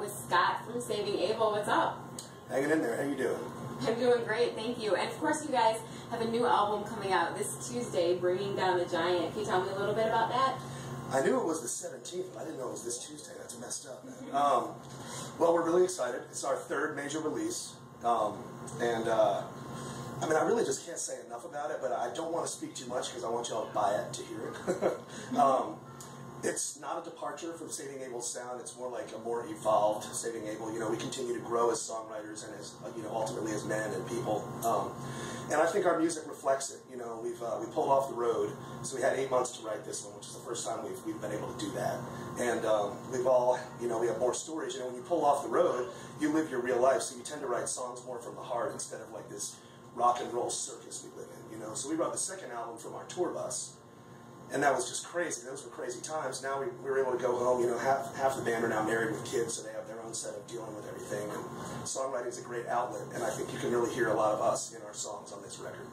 with Scott from Saving Abel. What's up? Hanging in there. How you doing? I'm doing great, thank you. And of course you guys have a new album coming out this Tuesday, Bringing Down the Giant. Can you tell me a little bit about that? I knew it was the 17th, but I didn't know it was this Tuesday. That's messed up, man. Well, we're really excited. It's our third major release. I mean, I really just can't say enough about it, but I don't want to speak too much because I want y'all to buy it to hear it. It's not a departure from Saving Abel's sound. It's more like a more evolved Saving Abel. You know, we continue to grow as songwriters and as, you know, ultimately as men and people. And I think our music reflects it. You know, we pulled off the road, so we had 8 months to write this one, which is the first time we've been able to do that. And we've all, you know, we have more stories. You know, when you pull off the road, you live your real life, so you tend to write songs more from the heart instead of like this rock and roll circus we live in. You know, so we wrote the second album from our tour bus. And that was just crazy. Those were crazy times. Now we were able to go home. You know, half the band are now married with kids, so they have their own set of dealing with everything. And songwriting is a great outlet, and I think you can really hear a lot of us in our songs on this record.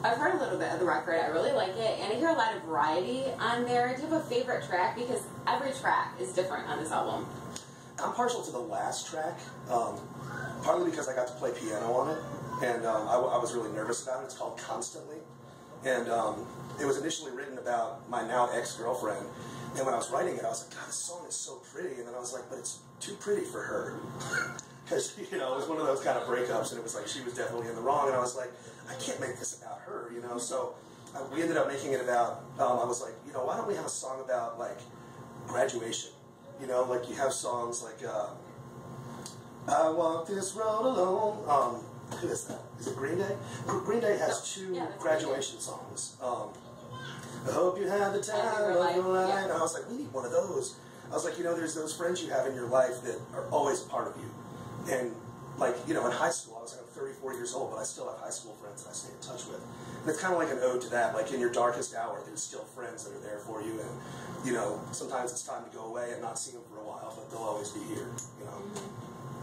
I've heard a little bit of the record. I really like it, and I hear a lot of variety on there. Do you have a favorite track? Because every track is different on this album. I'm partial to the last track, partly because I got to play piano on it, and I was really nervous about it. It's called Constantly. And it was initially written about my now ex-girlfriend. And when I was writing it, I was like, God, this song is so pretty. And then I was like, but it's too pretty for her. Because, you know, it was one of those kind of breakups, and it was like she was definitely in the wrong. And I was like, I can't make this about her, you know. So we ended up making it about, I was like, you know, why don't we have a song about, like, graduation? You know, like you have songs like, I walk this road alone. Who is that? Is it Green Day? Green Day has two graduation songs. I hope you had the time of your life. Yeah. And I was like, we need one of those. I was like, you know, there's those friends you have in your life that are always part of you. And like, you know, in high school, I was like, I'm 34 years old, but I still have high school friends that I stay in touch with. And it's kind of like an ode to that. Like in your darkest hour, there's still friends that are there for you. And, you know, sometimes it's time to go away and not see them for a while, but they'll always be here, you know.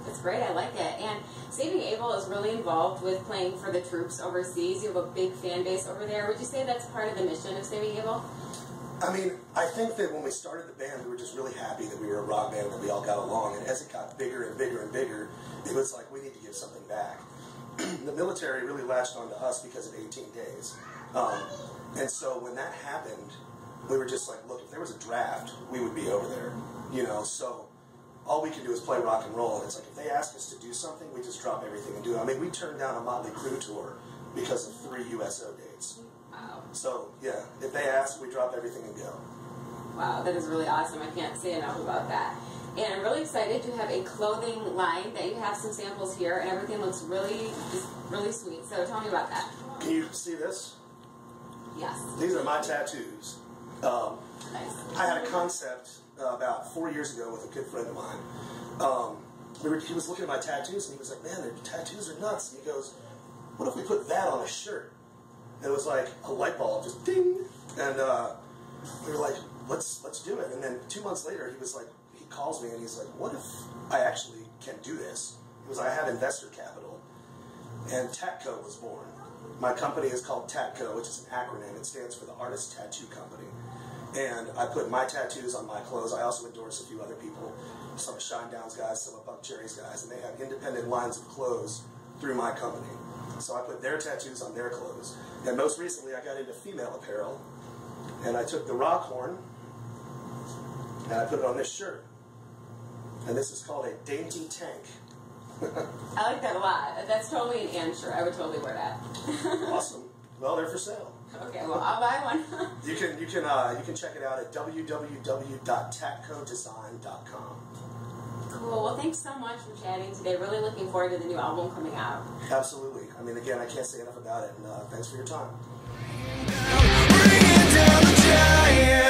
It's great, I like it. And Saving Abel is really involved with playing for the troops overseas. You have a big fan base over there. Would you say that's part of the mission of Saving Abel? I mean, I think that when we started the band, we were just really happy that we were a rock band and that we all got along. And as it got bigger and bigger and bigger, it was like, we need to give something back. The military really latched onto us because of 18 days. And so when that happened, we were just like, look, if there was a draft, we would be over there, you know, so all we can do is play rock and roll. And it's like, if they ask us to do something, we just drop everything and do it. I mean, we turned down a Motley Crue tour because of 3 USO dates. Wow. So, yeah, if they ask, we drop everything and go. Wow, that is really awesome. I can't say enough about that. And I'm really excited to have a clothing line that you have some samples here, and everything looks really, just really sweet. So tell me about that. Can you see this? Yes. These are my tattoos. Nice. I had a concept about 4 years ago with a good friend of mine. He was looking at my tattoos, and he was like, man, their tattoos are nuts. And he goes, what if we put that on a shirt? And it was like a light bulb, just ding. And we were like, let's do it. And then 2 months later, he was like, he calls me, and he's like, what if I actually can do this? He goes, I have investor capital. And Tatco was born. My company is called Tatco, which is an acronym. It stands for the Artist Tattoo Company. And I put my tattoos on my clothes. I also endorse a few other people, some of Shinedown's guys, some of Buck Cherry's guys, and they have independent lines of clothes through my company. So I put their tattoos on their clothes. And most recently, I got into female apparel, and I took the rock horn, and I put it on this shirt. And this is called a dainty tank. I like that a lot. That's totally an Ann shirt. I would totally wear that. Awesome. Well, they're for sale. Okay, well, I'll buy one. You can check it out at www.tatcodesign.com. Cool. Well, thanks so much for chatting today. Really looking forward to the new album coming out. Absolutely. I mean, again, I can't say enough about it, and thanks for your time. Bringing down the giant.